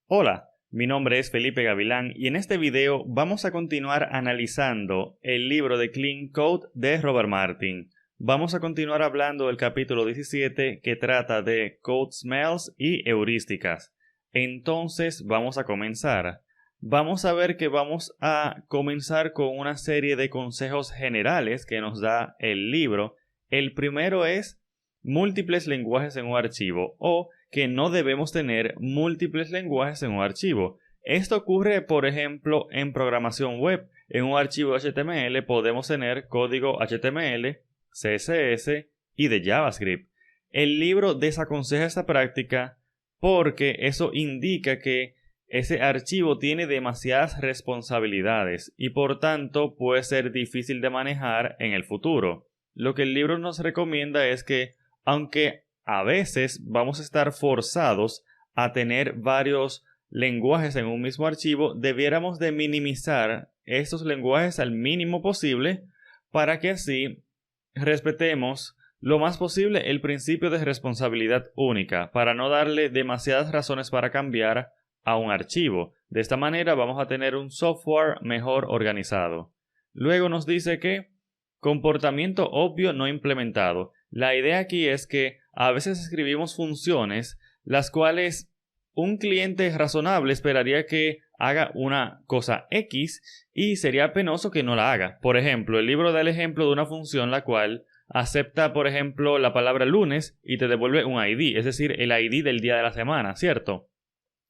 Hola, mi nombre es Felipe Gavilán y en este video vamos a continuar analizando el libro de Clean Code de Robert Martin. Vamos a continuar hablando del capítulo 17 que trata de Code Smells y heurísticas. Entonces vamos a comenzar. Vamos a ver que vamos a comenzar con una serie de consejos generales que nos da el libro. El primero es múltiples lenguajes en un archivo o que no debemos tener múltiples lenguajes en un archivo. Esto ocurre, por ejemplo, en programación web. En un archivo HTML podemos tener código HTML, CSS y de JavaScript. El libro desaconseja esta práctica porque eso indica que ese archivo tiene demasiadas responsabilidades y por tanto puede ser difícil de manejar en el futuro. Lo que el libro nos recomienda es que, aunque a veces vamos a estar forzados a tener varios lenguajes en un mismo archivo, debiéramos de minimizar estos lenguajes al mínimo posible para que así respetemos lo más posible el principio de responsabilidad única, para no darle demasiadas razones para cambiar a un archivo. De esta manera vamos a tener un software mejor organizado. Luego nos dice que comportamiento obvio no implementado. La idea aquí es que a veces escribimos funciones las cuales un cliente razonable esperaría que haga una cosa X y sería penoso que no la haga. Por ejemplo, el libro da el ejemplo de una función la cual acepta, por ejemplo, la palabra lunes y te devuelve un ID, es decir, el ID del día de la semana, ¿cierto?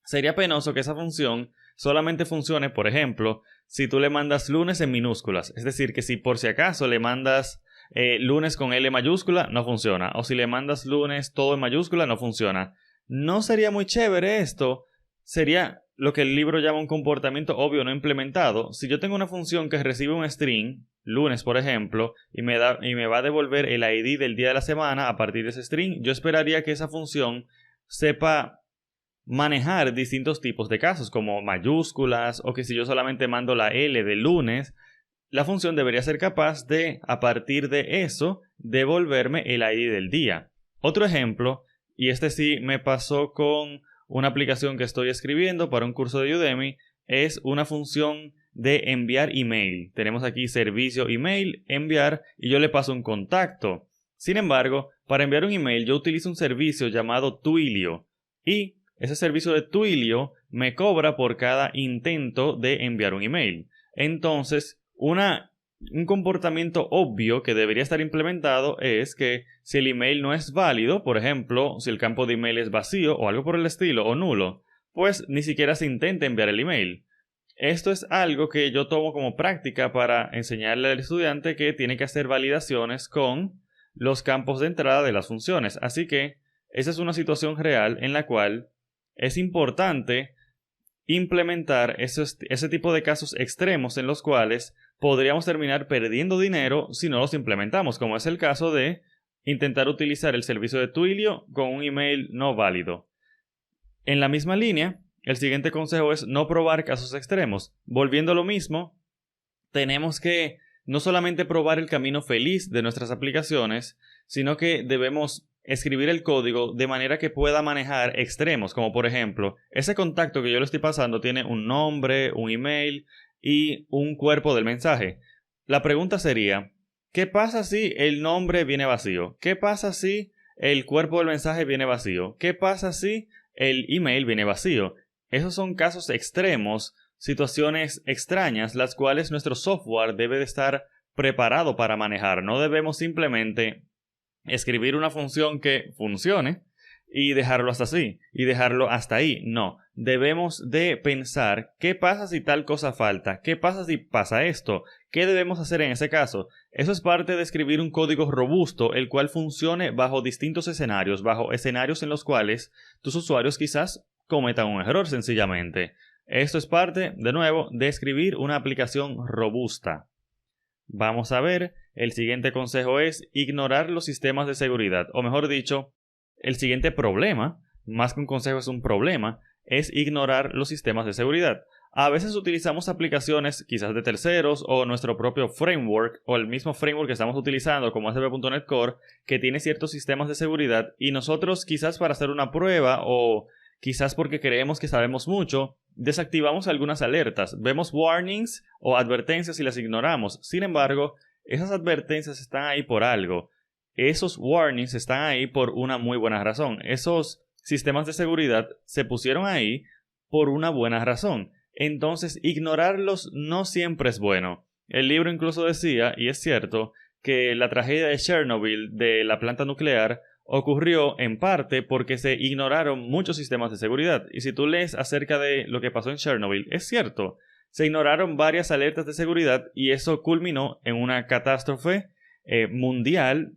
Sería penoso que esa función solamente funcione, por ejemplo, si tú le mandas lunes en minúsculas. Es decir, que si por si acaso le mandas lunes con L mayúscula, no funciona. O si le mandas lunes todo en mayúscula, no funciona. No sería muy chévere esto. Sería lo que el libro llama un comportamiento obvio no implementado. Si yo tengo una función que recibe un string, lunes por ejemplo, y me va a devolver el ID del día de la semana a partir de ese string, yo esperaría que esa función sepa manejar distintos tipos de casos como mayúsculas o que si yo solamente mando la L de lunes, la función debería ser capaz de, a partir de eso, devolverme el ID del día. Otro ejemplo, y este sí me pasó con una aplicación que estoy escribiendo para un curso de Udemy, es una función de enviar email. Tenemos aquí servicio email, enviar, y yo le paso un contacto. Sin embargo, para enviar un email yo utilizo un servicio llamado Twilio y ese servicio de Twilio me cobra por cada intento de enviar un email. Entonces, un comportamiento obvio que debería estar implementado es que si el email no es válido, por ejemplo, si el campo de email es vacío o algo por el estilo o nulo, pues ni siquiera se intenta enviar el email. Esto es algo que yo tomo como práctica para enseñarle al estudiante que tiene que hacer validaciones con los campos de entrada de las funciones. Así que esa es una situación real en la cual es importante implementar ese tipo de casos extremos en los cuales podríamos terminar perdiendo dinero si no los implementamos, como es el caso de intentar utilizar el servicio de Twilio con un email no válido. En la misma línea, el siguiente consejo es no probar casos extremos. Volviendo a lo mismo, tenemos que no solamente probar el camino feliz de nuestras aplicaciones, sino que debemos escribir el código de manera que pueda manejar extremos, como por ejemplo, ese contacto que yo le estoy pasando tiene un nombre, un email y un cuerpo del mensaje. La pregunta sería, ¿qué pasa si el nombre viene vacío? ¿Qué pasa si el cuerpo del mensaje viene vacío? ¿Qué pasa si el email viene vacío? Esos son casos extremos, situaciones extrañas, las cuales nuestro software debe de estar preparado para manejar. No debemos simplemente escribir una función que funcione y dejarlo hasta así, y dejarlo hasta ahí. No, debemos de pensar qué pasa si tal cosa falta, qué pasa si pasa esto, qué debemos hacer en ese caso. Eso es parte de escribir un código robusto, el cual funcione bajo distintos escenarios, bajo escenarios en los cuales tus usuarios quizás cometan un error sencillamente. Esto es parte, de nuevo, de escribir una aplicación robusta. Vamos a ver, el siguiente consejo es ignorar los sistemas de seguridad, o mejor dicho, el siguiente problema, más que un consejo es un problema, es ignorar los sistemas de seguridad. A veces utilizamos aplicaciones quizás de terceros o nuestro propio framework o el mismo framework que estamos utilizando como ASP.NET Core que tiene ciertos sistemas de seguridad y nosotros quizás para hacer una prueba o quizás porque creemos que sabemos mucho, desactivamos algunas alertas, vemos warnings o advertencias y las ignoramos. Sin embargo, esas advertencias están ahí por algo. Esos warnings están ahí por una muy buena razón. Esos sistemas de seguridad se pusieron ahí por una buena razón. Entonces, ignorarlos no siempre es bueno. El libro incluso decía, y es cierto, que la tragedia de Chernobyl de la planta nuclear ocurrió en parte porque se ignoraron muchos sistemas de seguridad. Y si tú lees acerca de lo que pasó en Chernobyl, es cierto, se ignoraron varias alertas de seguridad y eso culminó en una catástrofe mundial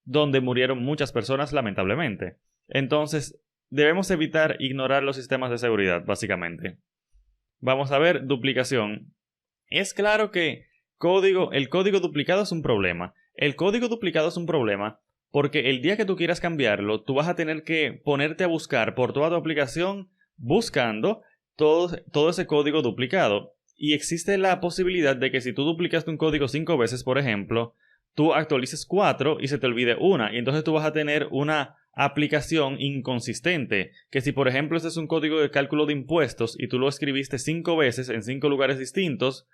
donde murieron muchas personas lamentablemente. Entonces, debemos evitar ignorar los sistemas de seguridad, básicamente. Vamos a ver duplicación. Es claro que el código duplicado es un problema. El código duplicado es un problema porque el día que tú quieras cambiarlo, tú vas a tener que ponerte a buscar por toda tu aplicación buscando todo ese código duplicado. Y existe la posibilidad de que si tú duplicaste un código 5 veces, por ejemplo, tú actualices 4 y se te olvide una. Y entonces tú vas a tener una aplicación inconsistente. Que si por ejemplo este es un código de cálculo de impuestos y tú lo escribiste 5 veces en 5 lugares distintos,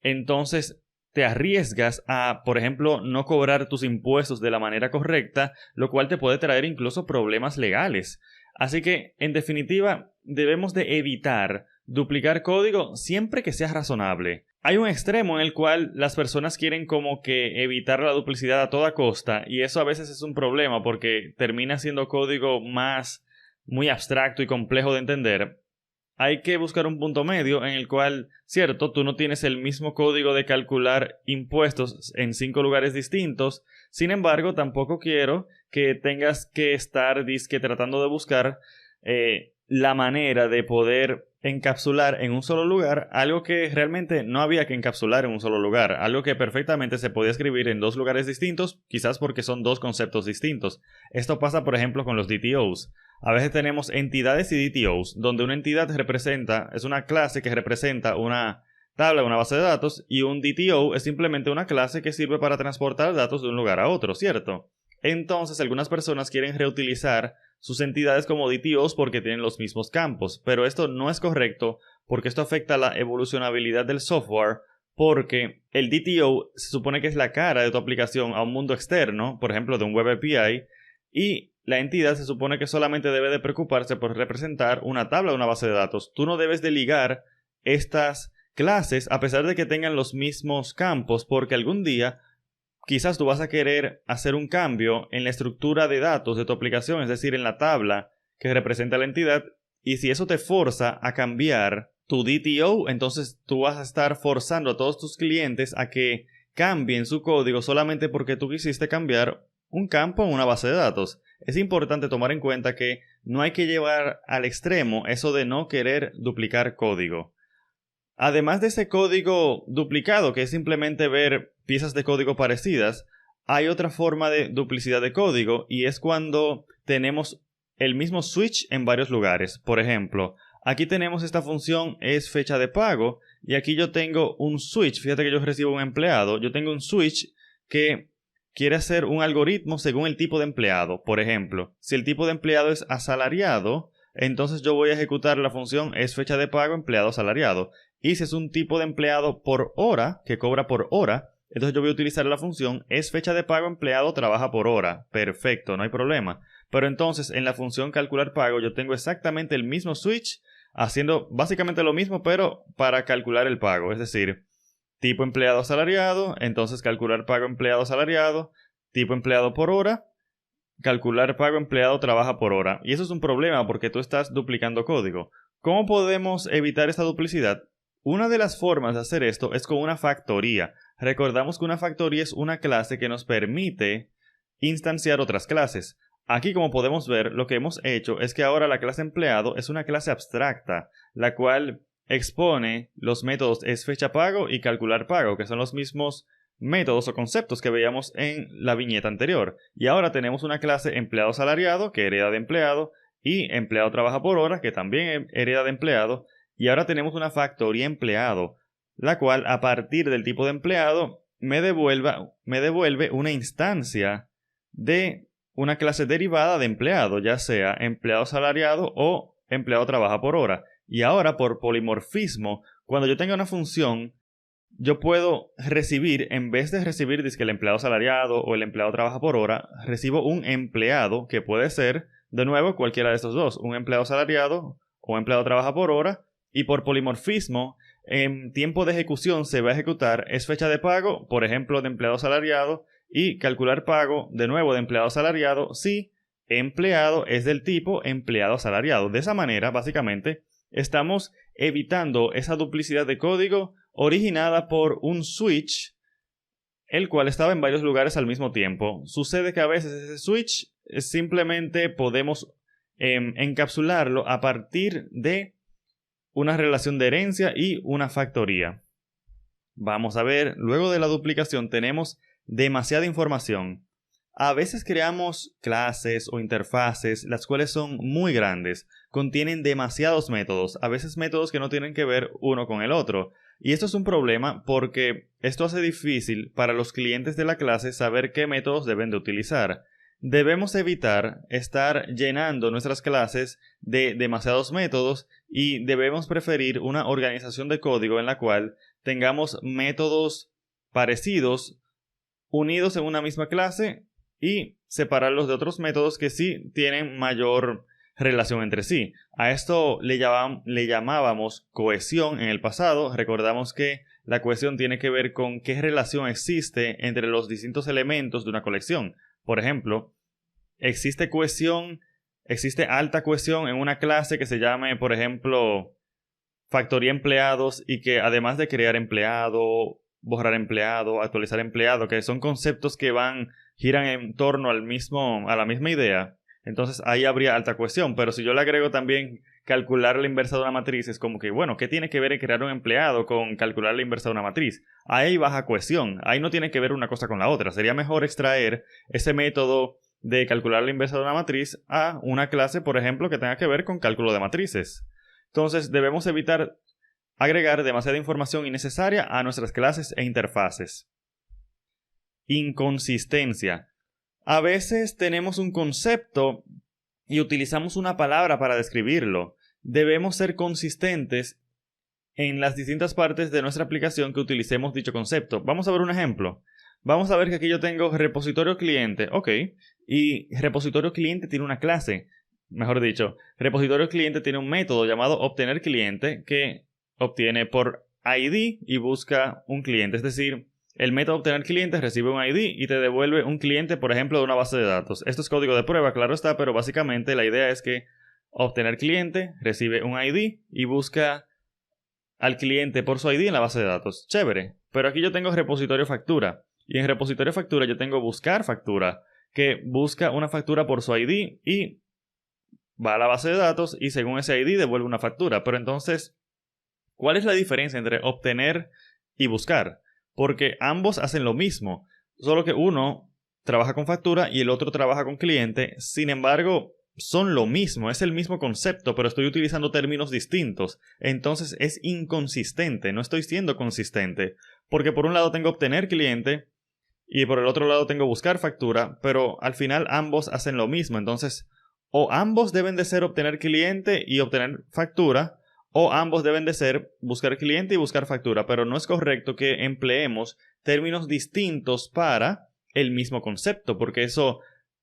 entonces te arriesgas a, por ejemplo, no cobrar tus impuestos de la manera correcta, lo cual te puede traer incluso problemas legales. Así que, en definitiva, debemos de evitar duplicar código siempre que sea razonable. Hay un extremo en el cual las personas quieren como que evitar la duplicidad a toda costa y eso a veces es un problema porque termina siendo código muy abstracto y complejo de entender. Hay que buscar un punto medio en el cual, cierto, tú no tienes el mismo código de calcular impuestos en 5 lugares distintos. Sin embargo, tampoco quiero que tengas que estar tratando de buscar la manera de poder encapsular en un solo lugar algo que realmente no había que encapsular en un solo lugar, algo que perfectamente se podía escribir en 2 lugares distintos, quizás porque son 2 conceptos distintos. Esto pasa, por ejemplo, con los DTOs. A veces tenemos entidades y DTOs, donde una entidad es una clase que representa una tabla, una base de datos, y un DTO es simplemente una clase que sirve para transportar datos de un lugar a otro, ¿cierto? Entonces, algunas personas quieren reutilizar sus entidades como DTOs porque tienen los mismos campos, pero esto no es correcto porque esto afecta la evolucionabilidad del software, porque el DTO se supone que es la cara de tu aplicación a un mundo externo, por ejemplo de un Web API, y la entidad se supone que solamente debe de preocuparse por representar una tabla o una base de datos. Tú no debes de ligar estas clases a pesar de que tengan los mismos campos, porque algún día quizás tú vas a querer hacer un cambio en la estructura de datos de tu aplicación, es decir, en la tabla que representa la entidad, y si eso te forza a cambiar tu DTO, entonces tú vas a estar forzando a todos tus clientes a que cambien su código solamente porque tú quisiste cambiar un campo en una base de datos. Es importante tomar en cuenta que no hay que llevar al extremo eso de no querer duplicar código. Además de ese código duplicado, que es simplemente ver piezas de código parecidas, hay otra forma de duplicidad de código y es cuando tenemos el mismo switch en varios lugares. Por ejemplo, aquí tenemos esta función es fecha de pago y aquí yo tengo un switch. Fíjate que yo recibo un empleado. Yo tengo un switch que quiere hacer un algoritmo según el tipo de empleado. Por ejemplo, si el tipo de empleado es asalariado, entonces yo voy a ejecutar la función es fecha de pago empleado asalariado. Y si es un tipo de empleado por hora, que cobra por hora, entonces yo voy a utilizar la función es fecha de pago empleado trabaja por hora. Perfecto, no hay problema. Pero entonces en la función calcular pago yo tengo exactamente el mismo switch haciendo básicamente lo mismo pero para calcular el pago. Es decir, tipo empleado asalariado, entonces calcular pago empleado asalariado, tipo empleado por hora, calcular pago empleado trabaja por hora. Y eso es un problema porque tú estás duplicando código. ¿Cómo podemos evitar esta duplicidad? Una de las formas de hacer esto es con una factoría. Recordamos que una factoría es una clase que nos permite instanciar otras clases. Aquí, como podemos ver, lo que hemos hecho es que ahora la clase empleado es una clase abstracta, la cual expone los métodos es fecha pago y calcular pago, que son los mismos métodos o conceptos que veíamos en la viñeta anterior. Y ahora tenemos una clase empleado asalariado, que hereda de empleado, y empleado trabaja por hora, que también hereda de empleado. Y ahora tenemos una factoría empleado, la cual a partir del tipo de empleado me devuelve una instancia de una clase derivada de empleado, ya sea empleado asalariado o empleado trabaja por hora. Y ahora, por polimorfismo, cuando yo tenga una función, yo puedo recibir, en vez de recibir dizque el empleado asalariado o el empleado trabaja por hora, recibo un empleado que puede ser, de nuevo, cualquiera de estos dos, un empleado asalariado o un empleado trabaja por hora, y por polimorfismo, en tiempo de ejecución se va a ejecutar es fecha de pago, por ejemplo, de empleado asalariado, y calcular pago, de nuevo, de empleado asalariado, si empleado es del tipo empleado asalariado. De esa manera, básicamente, estamos evitando esa duplicidad de código originada por un switch, el cual estaba en varios lugares al mismo tiempo. Sucede que a veces ese switch simplemente podemos encapsularlo a partir de una relación de herencia y una factoría. Vamos a ver, luego de la duplicación tenemos demasiada información. A veces creamos clases o interfaces, las cuales son muy grandes, contienen demasiados métodos, a veces métodos que no tienen que ver uno con el otro. Y esto es un problema porque esto hace difícil para los clientes de la clase saber qué métodos deben de utilizar. Debemos evitar estar llenando nuestras clases de demasiados métodos y debemos preferir una organización de código en la cual tengamos métodos parecidos unidos en una misma clase y separarlos de otros métodos que sí tienen mayor relación entre sí. A esto le llamábamos cohesión en el pasado. Recordamos que la cohesión tiene que ver con qué relación existe entre los distintos elementos de una colección. Por ejemplo, existe alta cohesión en una clase que se llame, por ejemplo, factoría empleados, y que además de crear empleado, borrar empleado, actualizar empleado, que son conceptos que giran en torno a la misma idea, entonces ahí habría alta cohesión. Pero si yo le agrego también calcular la inversa de una matriz, es como que, bueno, ¿qué tiene que ver en crear un empleado con calcular la inversa de una matriz? Ahí hay baja cohesión, ahí no tiene que ver una cosa con la otra. Sería mejor extraer ese método de calcular la inversa de una matriz a una clase, por ejemplo, que tenga que ver con cálculo de matrices. Entonces debemos evitar agregar demasiada información innecesaria a nuestras clases e interfaces. Inconsistencia. A veces tenemos un concepto y utilizamos una palabra para describirlo. Debemos ser consistentes en las distintas partes de nuestra aplicación que utilicemos dicho concepto. Vamos a ver un ejemplo. Vamos a ver que aquí yo tengo repositorio cliente, ok, y repositorio cliente tiene una clase. Mejor dicho, repositorio cliente tiene un método llamado obtener cliente que obtiene por ID y busca un cliente. Es decir, el método obtener cliente recibe un ID y te devuelve un cliente, por ejemplo, de una base de datos. Esto es código de prueba, claro está, pero básicamente la idea es que obtener cliente recibe un ID y busca al cliente por su ID en la base de datos. Chévere. Pero aquí yo tengo repositorio factura. Y en repositorio factura yo tengo buscar factura, que busca una factura por su ID y va a la base de datos y según ese ID devuelve una factura. Pero entonces, ¿cuál es la diferencia entre obtener y buscar? Porque ambos hacen lo mismo, solo que uno trabaja con factura y el otro trabaja con cliente. Sin embargo, son lo mismo, es el mismo concepto, pero estoy utilizando términos distintos. Entonces es inconsistente, no estoy siendo consistente. Porque por un lado tengo obtener cliente y por el otro lado tengo buscar factura, pero al final ambos hacen lo mismo. Entonces, o ambos deben de ser obtener cliente y obtener factura, o ambos deben de ser buscar cliente y buscar factura, pero no es correcto que empleemos términos distintos para el mismo concepto, porque eso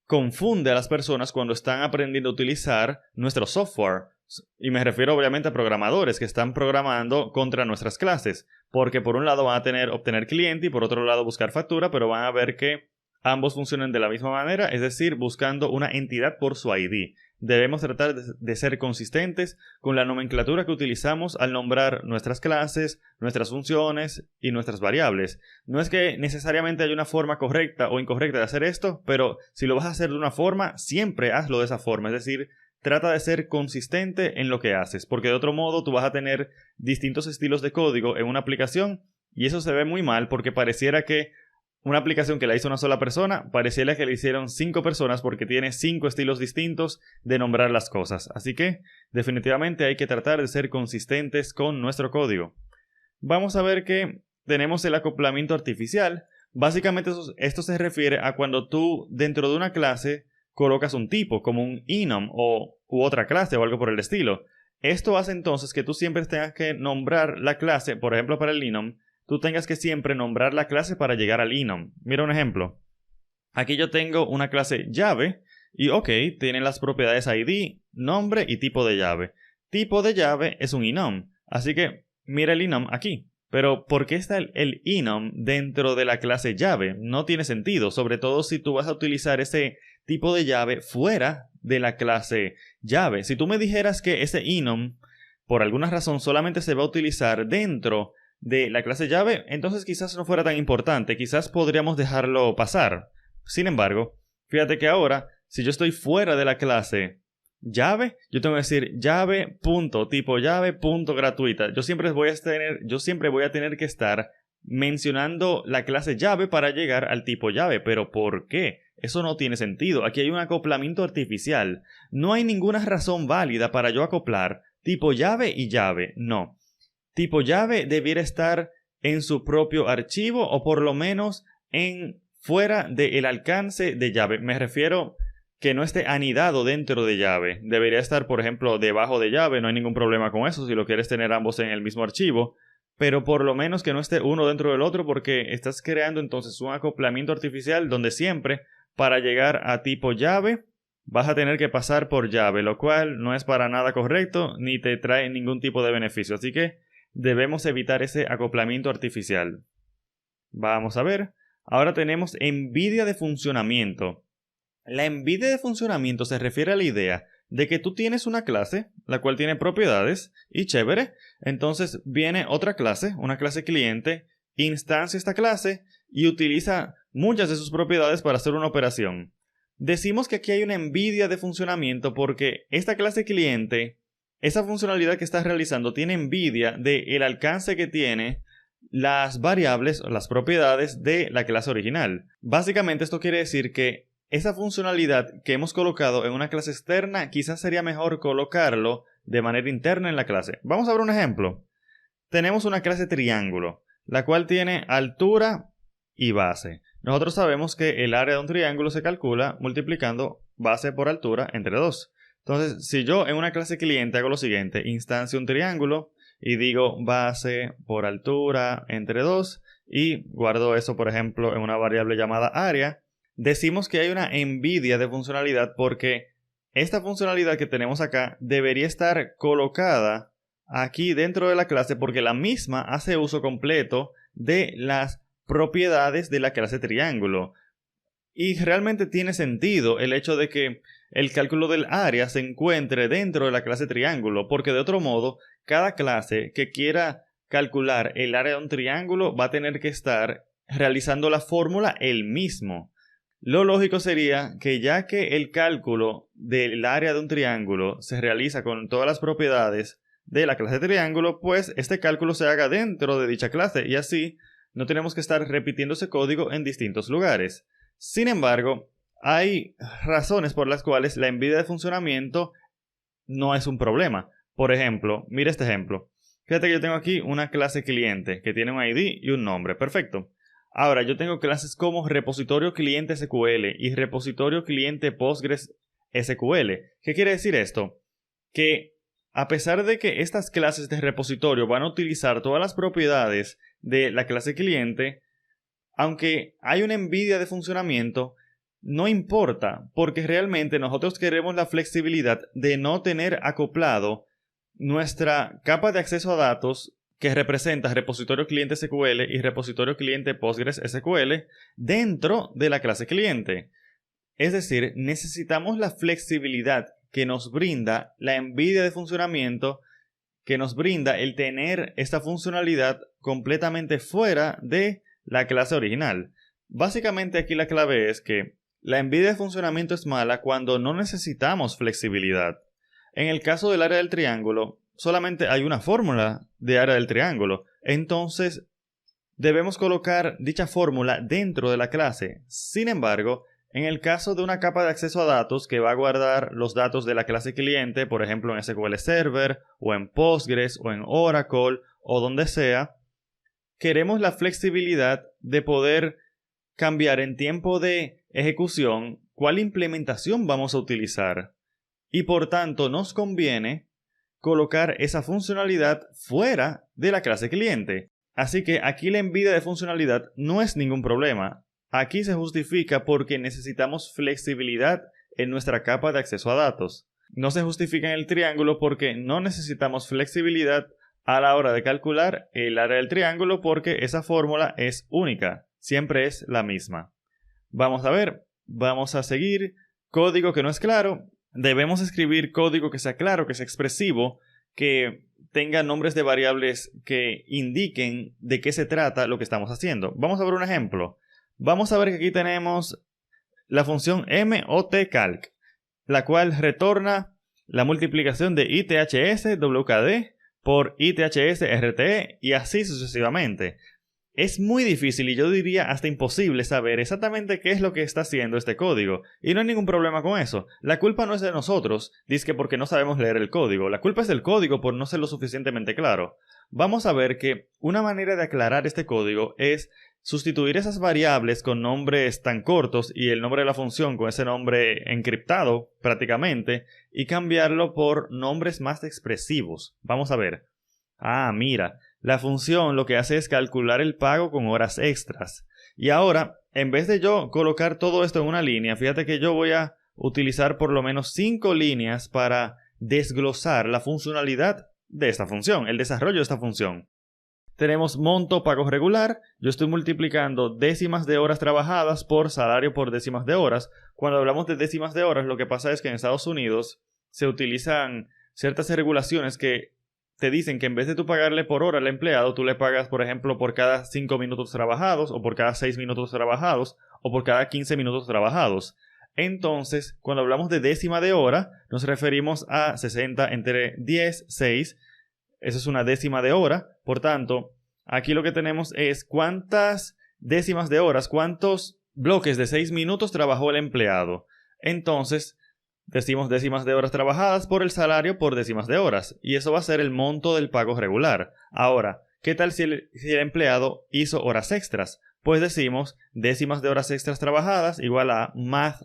confunde a las personas cuando están aprendiendo a utilizar nuestro software. Y me refiero obviamente a programadores que están programando contra nuestras clases, porque por un lado van a tener obtener cliente y por otro lado buscar factura, pero van a ver que ambos funcionan de la misma manera, es decir, buscando una entidad por su ID. Debemos tratar de ser consistentes con la nomenclatura que utilizamos al nombrar nuestras clases, nuestras funciones y nuestras variables. No es que necesariamente haya una forma correcta o incorrecta de hacer esto, pero si lo vas a hacer de una forma, siempre hazlo de esa forma. Es decir, trata de ser consistente en lo que haces, porque de otro modo tú vas a tener distintos estilos de código en una aplicación y eso se ve muy mal porque pareciera que una aplicación que la hizo una sola persona, pareciera que la hicieron 5 personas porque tiene 5 estilos distintos de nombrar las cosas. Así que, definitivamente hay que tratar de ser consistentes con nuestro código. Vamos a ver que tenemos el acoplamiento artificial. Básicamente esto se refiere a cuando tú, dentro de una clase, colocas un tipo como un enum u otra clase o algo por el estilo. Esto hace entonces que tú siempre tengas que nombrar la clase, por ejemplo para el enum, tú tengas que siempre nombrar la clase para llegar al enum. Mira un ejemplo. Aquí yo tengo una clase llave y tiene las propiedades ID, nombre y tipo de llave. Tipo de llave es un enum, así que mira el enum aquí. Pero ¿por qué está el enum dentro de la clase llave? No tiene sentido, sobre todo si tú vas a utilizar ese tipo de llave fuera de la clase llave. Si tú me dijeras que ese enum, por alguna razón, solamente se va a utilizar dentro de la clase llave, entonces quizás no fuera tan importante, quizás podríamos dejarlo pasar. Sin embargo, fíjate que ahora, si yo estoy fuera de la clase llave, yo tengo que decir llave.tipo llave.gratuita. Yo siempre voy a tener que estar mencionando la clase llave para llegar al tipo llave. ¿Pero por qué? Eso no tiene sentido. Aquí hay un acoplamiento artificial. No hay ninguna razón válida para yo acoplar tipo llave y llave. No. Tipo llave debiera estar en su propio archivo o por lo menos fuera del alcance de llave. Me refiero que no esté anidado dentro de llave. Debería estar, por ejemplo, debajo de llave. No hay ningún problema con eso si lo quieres tener ambos en el mismo archivo. Pero por lo menos que no esté uno dentro del otro porque estás creando entonces un acoplamiento artificial donde siempre para llegar a tipo llave vas a tener que pasar por llave, lo cual no es para nada correcto ni te trae ningún tipo de beneficio. Así que debemos evitar ese acoplamiento artificial. Vamos a ver. Ahora tenemos envidia de funcionamiento. La envidia de funcionamiento se refiere a la idea de que tú tienes una clase, la cual tiene propiedades, y chévere, entonces viene otra clase, una clase cliente, instancia esta clase y utiliza muchas de sus propiedades para hacer una operación. Decimos que aquí hay una envidia de funcionamiento porque esta clase cliente, esa funcionalidad que está realizando, tiene envidia del alcance que tiene las variables o las propiedades de la clase original. Básicamente esto quiere decir que esa funcionalidad que hemos colocado en una clase externa quizás sería mejor colocarlo de manera interna en la clase. Vamos a ver un ejemplo. Tenemos una clase triángulo, la cual tiene altura y base. Nosotros sabemos que el área de un triángulo se calcula multiplicando base por altura entre 2. Entonces, si yo en una clase cliente hago lo siguiente, instancio un triángulo y digo base por altura entre 2 y guardo eso, por ejemplo, en una variable llamada área, decimos que hay una envidia de funcionalidad porque esta funcionalidad que tenemos acá debería estar colocada aquí dentro de la clase porque la misma hace uso completo de las propiedades de la clase triángulo. Y realmente tiene sentido el hecho de que el cálculo del área se encuentre dentro de la clase triángulo, porque de otro modo, cada clase que quiera calcular el área de un triángulo va a tener que estar realizando la fórmula él mismo. Lo lógico sería que ya que el cálculo del área de un triángulo se realiza con todas las propiedades de la clase triángulo, pues este cálculo se haga dentro de dicha clase y así no tenemos que estar repitiendo ese código en distintos lugares. Sin embargo, hay razones por las cuales la envidia de funcionamiento no es un problema. Por ejemplo, mira este ejemplo. Fíjate que yo tengo aquí una clase cliente que tiene un ID y un nombre. Perfecto. Ahora, yo tengo clases como repositorio cliente SQL y repositorio cliente Postgres SQL. ¿Qué quiere decir esto? Que a pesar de que estas clases de repositorio van a utilizar todas las propiedades de la clase cliente, aunque hay una envidia de funcionamiento, no importa, porque realmente nosotros queremos la flexibilidad de no tener acoplado nuestra capa de acceso a datos que representa repositorio cliente SQL y repositorio cliente Postgres SQL dentro de la clase cliente. Es decir, necesitamos la flexibilidad que nos brinda la envidia de funcionamiento, que nos brinda el tener esta funcionalidad completamente fuera de la clase original. Básicamente aquí la clave es que la envidia de funcionamiento es mala cuando no necesitamos flexibilidad. En el caso del área del triángulo, solamente hay una fórmula de área del triángulo. Entonces, debemos colocar dicha fórmula dentro de la clase. Sin embargo, en el caso de una capa de acceso a datos que va a guardar los datos de la clase cliente, por ejemplo en SQL Server, o en Postgres, o en Oracle, o donde sea, queremos la flexibilidad de poder cambiar en tiempo de ejecución cuál implementación vamos a utilizar. Y por tanto nos conviene colocar esa funcionalidad fuera de la clase cliente. Así que aquí la envidia de funcionalidad no es ningún problema. Aquí se justifica porque necesitamos flexibilidad en nuestra capa de acceso a datos. No se justifica en el triángulo porque no necesitamos flexibilidad a la hora de calcular el área del triángulo porque esa fórmula es única, siempre es la misma. Vamos a ver, vamos a seguir. Código que no es claro. Debemos escribir código que sea claro, que sea expresivo, que tenga nombres de variables que indiquen de qué se trata lo que estamos haciendo. Vamos a ver un ejemplo. Vamos a ver que aquí tenemos la función motcalc, la cual retorna la multiplicación de ITHS WKD por ITHS RTE y así sucesivamente. Es muy difícil y yo diría hasta imposible saber exactamente qué es lo que está haciendo este código. Y no hay ningún problema con eso. La culpa no es de nosotros, dice porque no sabemos leer el código. La culpa es del código por no ser lo suficientemente claro. Vamos a ver que una manera de aclarar este código es sustituir esas variables con nombres tan cortos y el nombre de la función con ese nombre encriptado prácticamente y cambiarlo por nombres más expresivos. Vamos a ver. Mira. La función lo que hace es calcular el pago con horas extras. Y ahora, en vez de yo colocar todo esto en una línea, fíjate que yo voy a utilizar por lo menos 5 líneas para desglosar la funcionalidad de esta función, el desarrollo de esta función. Tenemos monto pago regular. Yo estoy multiplicando décimas de horas trabajadas por salario por décimas de horas. Cuando hablamos de décimas de horas, lo que pasa es que en Estados Unidos se utilizan ciertas regulaciones que te dicen que en vez de tú pagarle por hora al empleado, tú le pagas, por ejemplo, por cada 5 minutos trabajados, o por cada 6 minutos trabajados, o por cada 15 minutos trabajados. Entonces, cuando hablamos de décima de hora, nos referimos a 60 entre 10, 6. Eso es una décima de hora. Por tanto, aquí lo que tenemos es cuántas décimas de horas, cuántos bloques de 6 minutos trabajó el empleado. Entonces, decimos décimas de horas trabajadas por el salario por décimas de horas. Y eso va a ser el monto del pago regular. Ahora, ¿qué tal si el empleado hizo horas extras? Pues decimos décimas de horas extras trabajadas igual a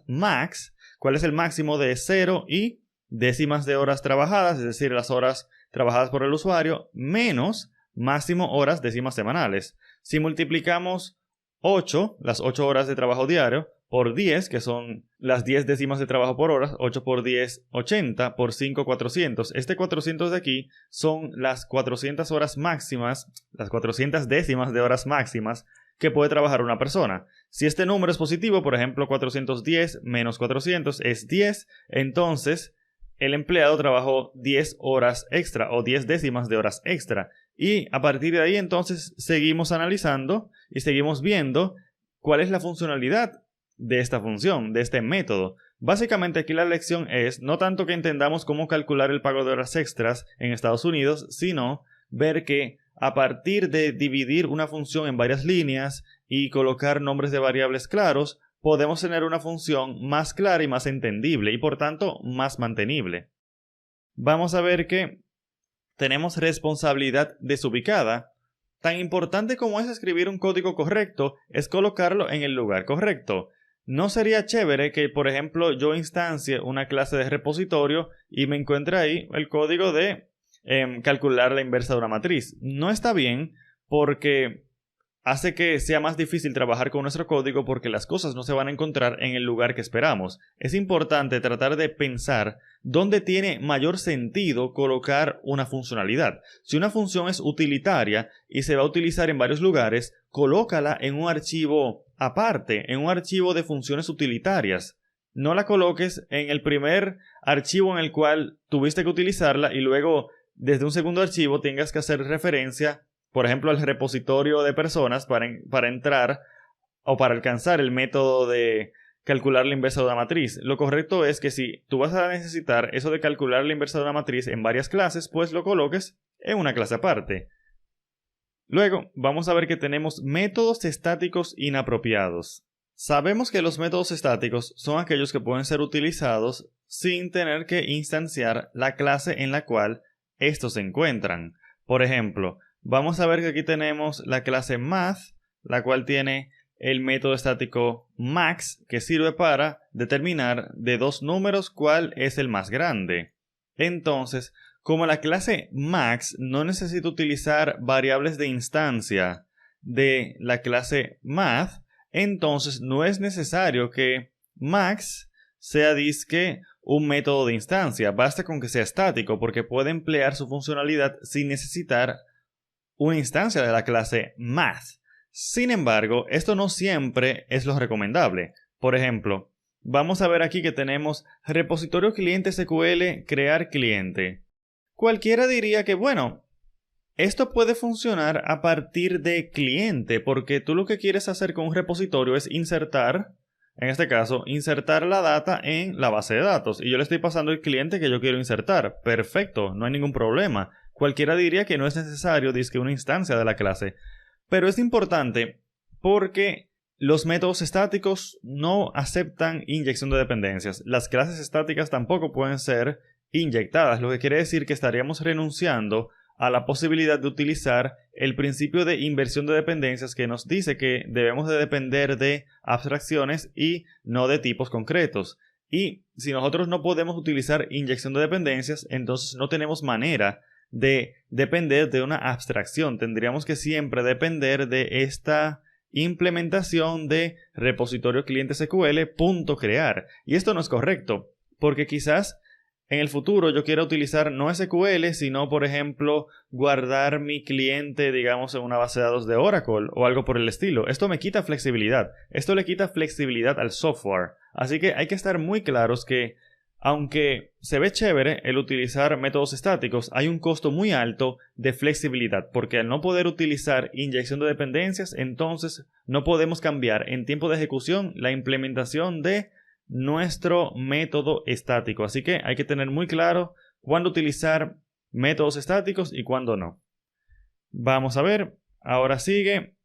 max. ¿Cuál es el máximo de 0 y décimas de horas trabajadas? Es decir, las horas trabajadas por el usuario menos máximo horas décimas semanales. Si multiplicamos 8, las 8 horas de trabajo diario, por 10, que son las 10 décimas de trabajo por hora, 8 por 10, 80, por 5, 400. Este 400 de aquí son las 400 horas máximas, las 400 décimas de horas máximas que puede trabajar una persona. Si este número es positivo, por ejemplo 410 menos 400 es 10, entonces el empleado trabajó 10 horas extra o 10 décimas de horas extra. Y a partir de ahí entonces seguimos analizando y seguimos viendo cuál es la funcionalidad de esta función, de este método. Básicamente aquí la lección es no tanto que entendamos cómo calcular el pago de horas extras en Estados Unidos, sino ver que a partir de dividir una función en varias líneas y colocar nombres de variables claros, podemos tener una función más clara y más entendible y por tanto más mantenible. Vamos a ver que tenemos responsabilidad desubicada. Tan importante como es escribir un código correcto es colocarlo en el lugar correcto. ¿No sería chévere que, por ejemplo, yo instancie una clase de repositorio y me encuentre ahí el código de calcular la inversa de una matriz? No está bien porque hace que sea más difícil trabajar con nuestro código porque las cosas no se van a encontrar en el lugar que esperamos. Es importante tratar de pensar dónde tiene mayor sentido colocar una funcionalidad. Si una función es utilitaria y se va a utilizar en varios lugares, colócala en un archivo aparte, en un archivo de funciones utilitarias. No la coloques en el primer archivo en el cual tuviste que utilizarla y luego desde un segundo archivo tengas que hacer referencia, por ejemplo, al repositorio de personas para entrar o para alcanzar el método de calcular la inversa de una matriz. Lo correcto es que si tú vas a necesitar eso de calcular la inversa de una matriz en varias clases, pues lo coloques en una clase aparte. Luego, vamos a ver que tenemos métodos estáticos inapropiados. Sabemos que los métodos estáticos son aquellos que pueden ser utilizados sin tener que instanciar la clase en la cual estos se encuentran. Por ejemplo, vamos a ver que aquí tenemos la clase math, la cual tiene el método estático max, que sirve para determinar de dos números cuál es el más grande. Entonces, como la clase max no necesita utilizar variables de instancia de la clase math, entonces no es necesario que max sea disque un método de instancia. Basta con que sea estático, porque puede emplear su funcionalidad sin necesitar una instancia de la clase math. Sin embargo, esto no siempre es lo recomendable. Por ejemplo, vamos a ver aquí que tenemos repositorio cliente SQL crear cliente. Cualquiera diría que, bueno, esto puede funcionar a partir de cliente, porque tú lo que quieres hacer con un repositorio es insertar, en este caso, insertar la data en la base de datos. Y yo le estoy pasando el cliente que yo quiero insertar. Perfecto, no hay ningún problema. Cualquiera diría que no es necesario disque una instancia de la clase. Pero es importante porque los métodos estáticos no aceptan inyección de dependencias. Las clases estáticas tampoco pueden ser inyectadas, lo que quiere decir que estaríamos renunciando a la posibilidad de utilizar el principio de inversión de dependencias, que nos dice que debemos de depender de abstracciones y no de tipos concretos. Y si nosotros no podemos utilizar inyección de dependencias, entonces no tenemos manera de depender de una abstracción. Tendríamos que siempre depender de esta implementación de repositorio cliente SQL .crear. Y esto no es correcto, porque quizás en el futuro yo quiero utilizar no SQL, sino por ejemplo guardar mi cliente, digamos, en una base de datos de Oracle o algo por el estilo. Esto me quita flexibilidad. Esto le quita flexibilidad al software. Así que hay que estar muy claros que, aunque se ve chévere el utilizar métodos estáticos, hay un costo muy alto de flexibilidad, porque al no poder utilizar inyección de dependencias, entonces no podemos cambiar en tiempo de ejecución la implementación de nuestro método estático. Así que hay que tener muy claro cuándo utilizar métodos estáticos y cuándo no. Vamos a ver, ahora sigue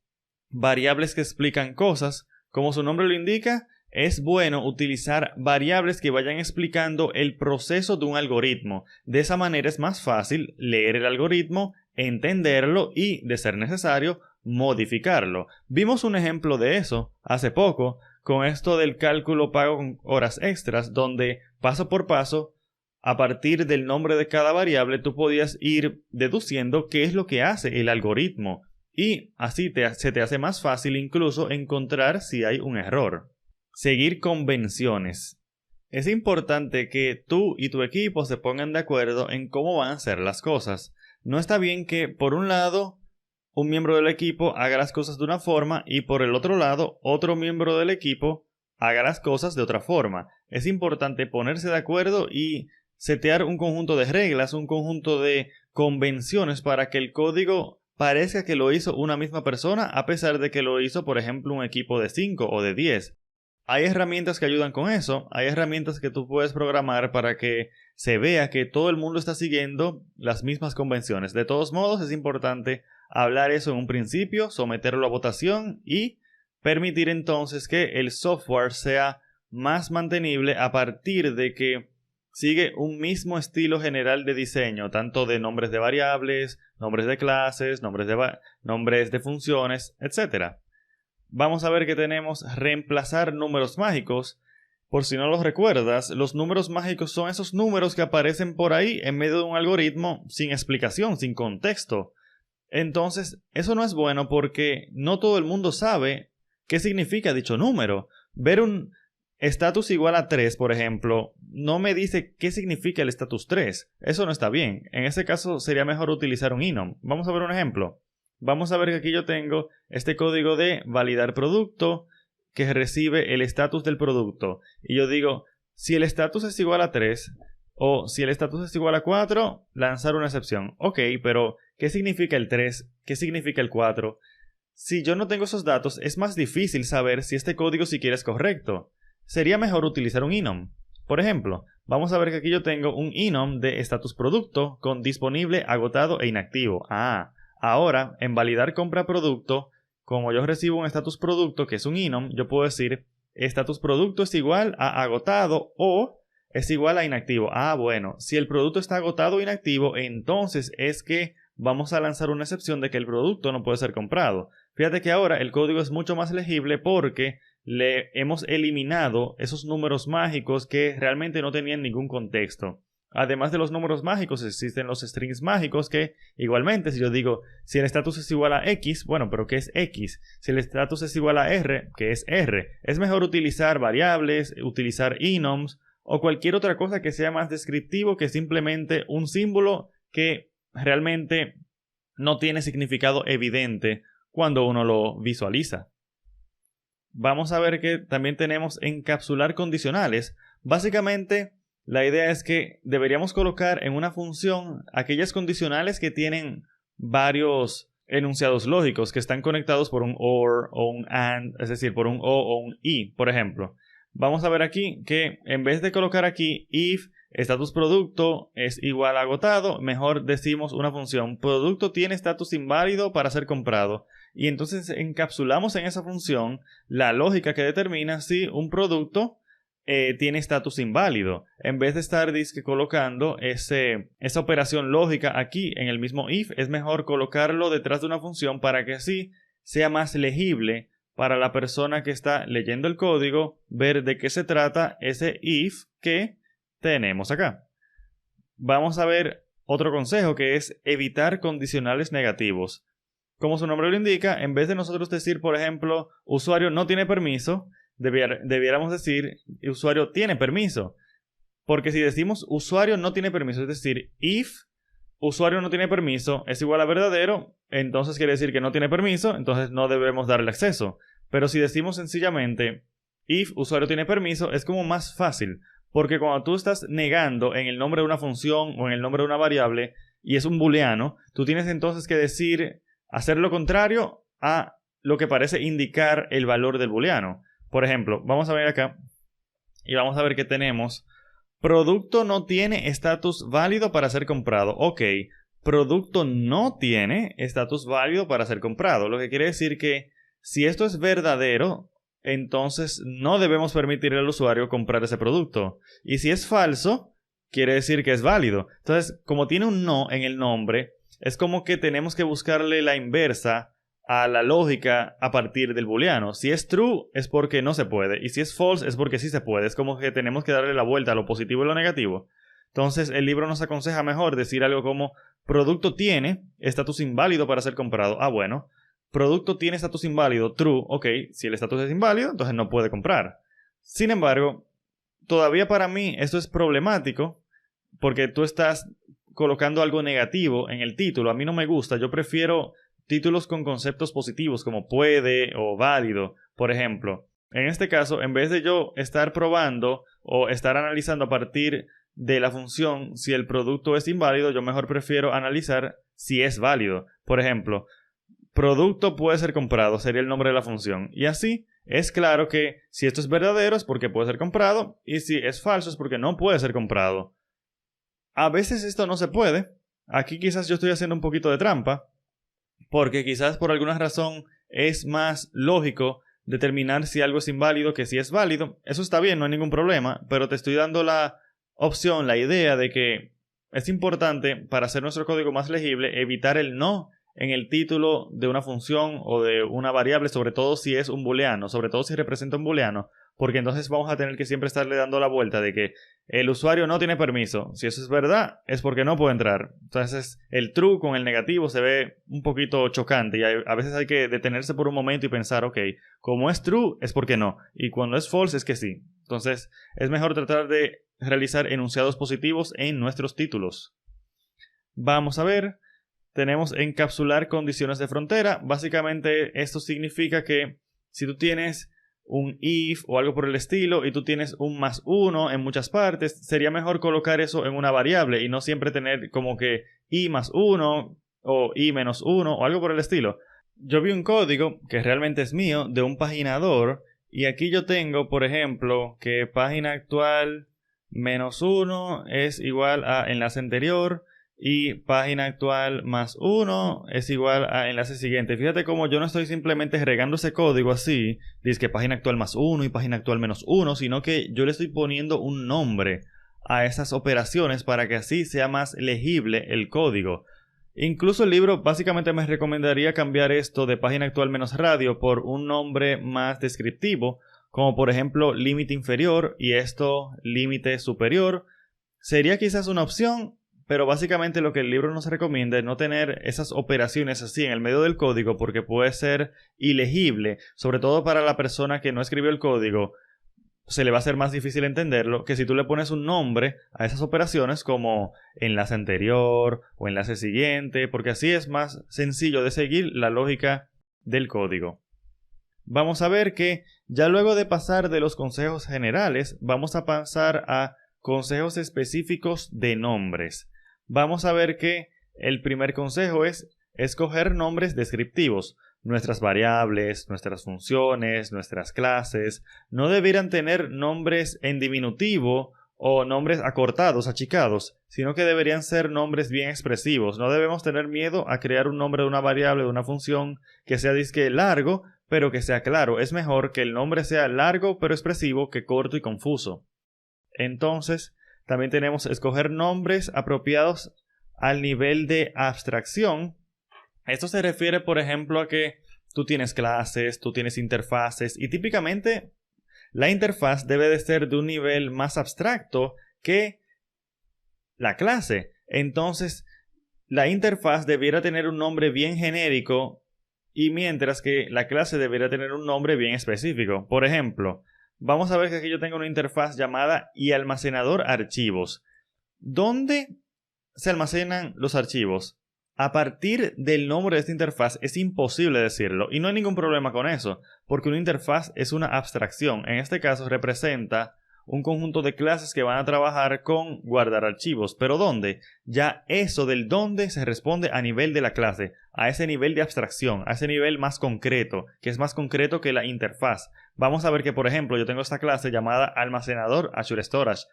variables que explican cosas. Como su nombre lo indica, es bueno utilizar variables que vayan explicando el proceso de un algoritmo. De esa manera es más fácil leer el algoritmo, entenderlo y, de ser necesario, modificarlo. Vimos un ejemplo de eso hace poco con esto del cálculo pago con horas extras, donde paso por paso, a partir del nombre de cada variable, tú podías ir deduciendo qué es lo que hace el algoritmo. Y así se te hace más fácil incluso encontrar si hay un error. Seguir convenciones. Es importante que tú y tu equipo se pongan de acuerdo en cómo van a hacer las cosas. No está bien que, por un lado, un miembro del equipo haga las cosas de una forma y por el otro lado, otro miembro del equipo haga las cosas de otra forma. Es importante ponerse de acuerdo y setear un conjunto de reglas, un conjunto de convenciones para que el código parezca que lo hizo una misma persona, a pesar de que lo hizo, por ejemplo, un equipo de 5 o de 10. Hay herramientas que ayudan con eso, hay herramientas que tú puedes programar para que se vea que todo el mundo está siguiendo las mismas convenciones. De todos modos, es importante hablar eso en un principio, someterlo a votación y permitir entonces que el software sea más mantenible a partir de que sigue un mismo estilo general de diseño, tanto de nombres de variables, nombres de clases, nombres de funciones, etc. Vamos a ver que tenemos reemplazar números mágicos. Por si no los recuerdas, los números mágicos son esos números que aparecen por ahí en medio de un algoritmo sin explicación, sin contexto. Entonces, eso no es bueno porque no todo el mundo sabe qué significa dicho número. Ver un estatus igual a 3, por ejemplo, no me dice qué significa el estatus 3. Eso no está bien. En ese caso sería mejor utilizar un enum. Vamos a ver un ejemplo. Vamos a ver que aquí yo tengo este código de validar producto que recibe el estatus del producto. Y yo digo, si el estatus es igual a 3 o si el estatus es igual a 4, lanzar una excepción. Ok, pero ¿qué significa el 3? ¿Qué significa el 4? Si yo no tengo esos datos, es más difícil saber si este código siquiera es correcto. Sería mejor utilizar un enum. Por ejemplo, vamos a ver que aquí yo tengo un enum de estatus producto con disponible, agotado e inactivo. Ahora, en validar compra producto, como yo recibo un estatus producto que es un enum, yo puedo decir estatus producto es igual a agotado o es igual a inactivo. Bueno, si el producto está agotado o inactivo, entonces es que vamos a lanzar una excepción de que el producto no puede ser comprado. Fíjate que ahora el código es mucho más legible porque le hemos eliminado esos números mágicos que realmente no tenían ningún contexto. Además de los números mágicos, existen los strings mágicos que, igualmente, si yo digo, si el estatus es igual a X, bueno, pero ¿qué es X? Si el estatus es igual a R, ¿qué es R? Es mejor utilizar variables, utilizar enums o cualquier otra cosa que sea más descriptivo que simplemente un símbolo que realmente no tiene significado evidente cuando uno lo visualiza. Vamos a ver que también tenemos encapsular condicionales. Básicamente, la idea es que deberíamos colocar en una función aquellas condicionales que tienen varios enunciados lógicos que están conectados por un OR o un AND, es decir, por un O o un I, por ejemplo. Vamos a ver aquí que en vez de colocar aquí if status producto es igual a agotado, mejor decimos una función producto tiene status inválido para ser comprado. Y entonces encapsulamos en esa función la lógica que determina si un producto tiene estatus inválido. En vez de estar colocando esa operación lógica aquí en el mismo if, es mejor colocarlo detrás de una función para que así sea más legible para la persona que está leyendo el código ver de qué se trata ese if que tenemos acá. Vamos a ver otro consejo que es evitar condicionales negativos. Como su nombre lo indica, en vez de nosotros decir, por ejemplo, usuario no tiene permiso, debiéramos decir usuario tiene permiso. Porque si decimos usuario no tiene permiso, es decir, if usuario no tiene permiso es igual a verdadero, entonces quiere decir que no tiene permiso, entonces no debemos darle acceso. Pero si decimos sencillamente if usuario tiene permiso, es como más fácil. Porque cuando tú estás negando en el nombre de una función o en el nombre de una variable y es un booleano, tú tienes entonces que hacer lo contrario a lo que parece indicar el valor del booleano. Por ejemplo, vamos a ver acá y vamos a ver que tenemos producto no tiene estatus válido para ser comprado. Ok, producto no tiene estatus válido para ser comprado. Lo que quiere decir que si esto es verdadero, entonces no debemos permitirle al usuario comprar ese producto. Y si es falso, quiere decir que es válido. Entonces, como tiene un no en el nombre, es como que tenemos que buscarle la inversa a la lógica a partir del booleano. Si es true es porque no se puede y si es false es porque sí se puede. Es como que tenemos que darle la vuelta a lo positivo y lo negativo. Entonces el libro nos aconseja mejor decir algo como producto tiene estatus inválido para ser comprado. Ah, bueno, producto tiene estatus inválido, true, ok, si el estatus es inválido entonces no puede comprar. Sin embargo, todavía para mí esto es problemático porque tú estás colocando algo negativo en el título. A mí no me gusta, yo prefiero títulos con conceptos positivos como puede o válido, por ejemplo. En este caso, en vez de yo estar probando o estar analizando a partir de la función si el producto es inválido, yo mejor prefiero analizar si es válido. Por ejemplo, producto puede ser comprado sería el nombre de la función. Y así es claro que si esto es verdadero es porque puede ser comprado y si es falso es porque no puede ser comprado. A veces esto no se puede. Aquí quizás yo estoy haciendo un poquito de trampa, porque quizás por alguna razón es más lógico determinar si algo es inválido que si es válido. Eso está bien, no hay ningún problema, pero te estoy dando la opción, la idea de que es importante para hacer nuestro código más legible evitar el no en el título de una función o de una variable, sobre todo si es un booleano, sobre todo si representa un booleano, porque entonces vamos a tener que siempre estarle dando la vuelta de que el usuario no tiene permiso. Si eso es verdad, es porque no puede entrar. Entonces el true con el negativo se ve un poquito chocante y a veces hay que detenerse por un momento y pensar, ok, como es true es porque no, y cuando es false es que sí. Entonces es mejor tratar de realizar enunciados positivos en nuestros títulos. Vamos a ver, tenemos encapsular condiciones de frontera. Básicamente esto significa que si tú tienes un if o algo por el estilo y tú tienes un +1 en muchas partes, sería mejor colocar eso en una variable y no siempre tener como que i +1 o i -1 o algo por el estilo. Yo vi un código que realmente es mío de un paginador y aquí yo tengo, por ejemplo, que página actual -1 es igual a enlace anterior y página actual +1 es igual a enlace siguiente. Fíjate cómo yo no estoy simplemente regando ese código así, dice que página actual +1 y página actual -1, sino que yo le estoy poniendo un nombre a esas operaciones para que así sea más legible el código. Incluso el libro básicamente me recomendaría cambiar esto de página actual menos radio por un nombre más descriptivo, como por ejemplo límite inferior y esto límite superior. Sería quizás una opción, pero básicamente lo que el libro nos recomienda es no tener esas operaciones así en el medio del código porque puede ser ilegible, sobre todo para la persona que no escribió el código. Se le va a ser más difícil entenderlo que si tú le pones un nombre a esas operaciones como enlace anterior o enlace siguiente, porque así es más sencillo de seguir la lógica del código. Vamos a ver que ya luego de pasar de los consejos generales, vamos a pasar a consejos específicos de nombres. Vamos a ver que el primer consejo es escoger nombres descriptivos. Nuestras variables, nuestras funciones, nuestras clases no deberían tener nombres en diminutivo o nombres acortados, achicados, sino que deberían ser nombres bien expresivos. No debemos tener miedo a crear un nombre de una variable, de una función que sea disque largo, pero que sea claro. Es mejor que el nombre sea largo pero expresivo que corto y confuso. Entonces, también tenemos escoger nombres apropiados al nivel de abstracción. Esto se refiere, por ejemplo, a que tú tienes clases, tú tienes interfaces y típicamente la interfaz debe de ser de un nivel más abstracto que la clase. Entonces, la interfaz debiera tener un nombre bien genérico y mientras que la clase debería tener un nombre bien específico. Por ejemplo, vamos a ver que aquí yo tengo una interfaz llamada y almacenador archivos. ¿Dónde se almacenan los archivos? A partir del nombre de esta interfaz es imposible decirlo y no hay ningún problema con eso, porque una interfaz es una abstracción. En este caso representa un conjunto de clases que van a trabajar con guardar archivos. ¿Pero dónde? Ya eso del dónde se responde a nivel de la clase, a ese nivel de abstracción, a ese nivel más concreto, que es más concreto que la interfaz. Vamos a ver que, por ejemplo, yo tengo esta clase llamada almacenador Azure Storage.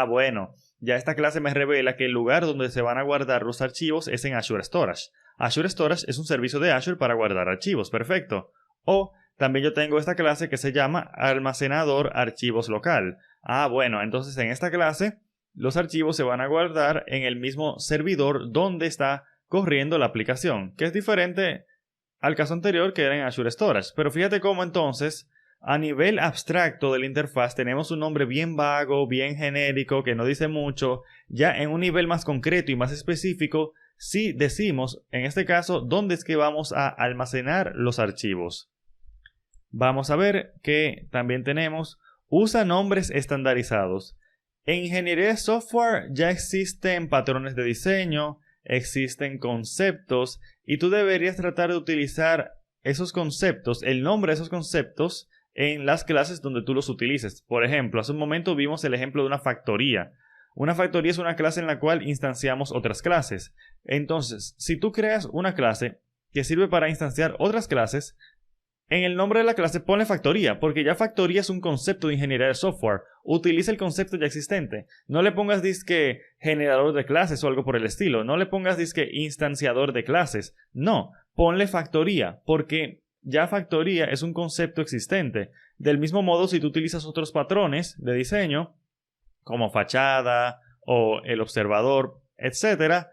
Bueno, ya esta clase me revela que el lugar donde se van a guardar los archivos es en Azure Storage. Azure Storage es un servicio de Azure para guardar archivos, perfecto. O también yo tengo esta clase que se llama almacenador archivos local. Bueno, entonces en esta clase los archivos se van a guardar en el mismo servidor donde está corriendo la aplicación, que es diferente al caso anterior que era en Azure Storage. Pero fíjate cómo entonces a nivel abstracto de la interfaz tenemos un nombre bien vago, bien genérico, que no dice mucho. Ya en un nivel más concreto y más específico, sí decimos, en este caso, dónde es que vamos a almacenar los archivos. Vamos a ver que también tenemos usa nombres estandarizados. En ingeniería de software ya existen patrones de diseño, existen conceptos y tú deberías tratar de utilizar esos conceptos, el nombre de esos conceptos en las clases donde tú los utilices. Por ejemplo, hace un momento vimos el ejemplo de una factoría. Una factoría es una clase en la cual instanciamos otras clases. Entonces, si tú creas una clase que sirve para instanciar otras clases, en el nombre de la clase ponle factoría, porque ya factoría es un concepto de ingeniería de software. Utiliza el concepto ya existente. No le pongas disque generador de clases o algo por el estilo. No le pongas disque instanciador de clases. No, ponle factoría, porque ya factoría es un concepto existente. Del mismo modo, si tú utilizas otros patrones de diseño, como fachada o el observador, etc.,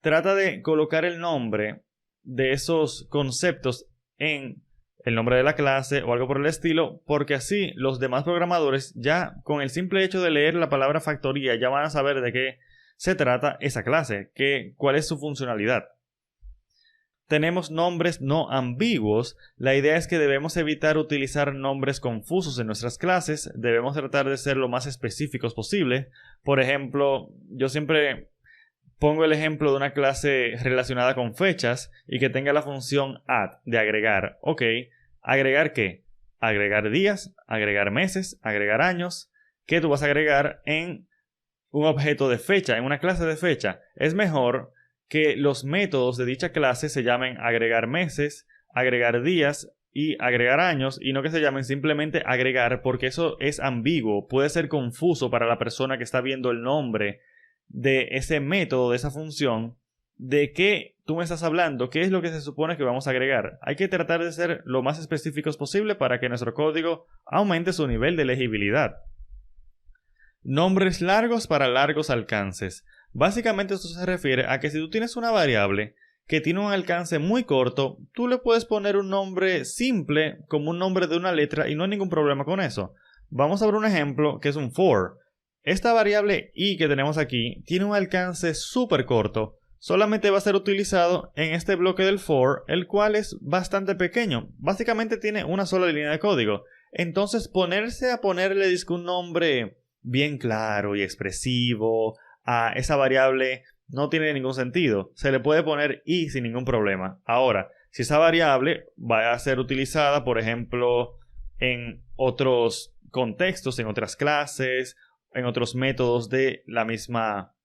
trata de colocar el nombre de esos conceptos en el nombre de la clase o algo por el estilo, porque así los demás programadores ya con el simple hecho de leer la palabra factoría ya van a saber de qué se trata esa clase, cuál es su funcionalidad. Tenemos nombres no ambiguos. La idea es que debemos evitar utilizar nombres confusos en nuestras clases. Debemos tratar de ser lo más específicos posible. Por ejemplo, yo siempre pongo el ejemplo de una clase relacionada con fechas y que tenga la función add, de agregar. Ok, ¿agregar qué? Agregar días, agregar meses, agregar años. ¿Qué tú vas a agregar en un objeto de fecha, en una clase de fecha? Es mejor que los métodos de dicha clase se llamen agregar meses, agregar días y agregar años, y no que se llamen simplemente agregar, porque eso es ambiguo, puede ser confuso para la persona que está viendo el nombre de ese método, de esa función, de qué tú me estás hablando, qué es lo que se supone que vamos a agregar. Hay que tratar de ser lo más específicos posible para que nuestro código aumente su nivel de legibilidad. Nombres largos para largos alcances. Básicamente esto se refiere a que si tú tienes una variable que tiene un alcance muy corto, tú le puedes poner un nombre simple como un nombre de una letra y no hay ningún problema con eso. Vamos a ver un ejemplo que es un for. Esta variable i que tenemos aquí tiene un alcance súper corto. Solamente va a ser utilizado en este bloque del for, el cual es bastante pequeño. Básicamente tiene una sola línea de código. Entonces ponerse a ponerle un nombre bien claro y expresivo a esa variable no tiene ningún sentido. Se le puede poner i sin ningún problema. Ahora, si esa variable va a ser utilizada, por ejemplo, en otros contextos, en otras clases, en otros métodos de la misma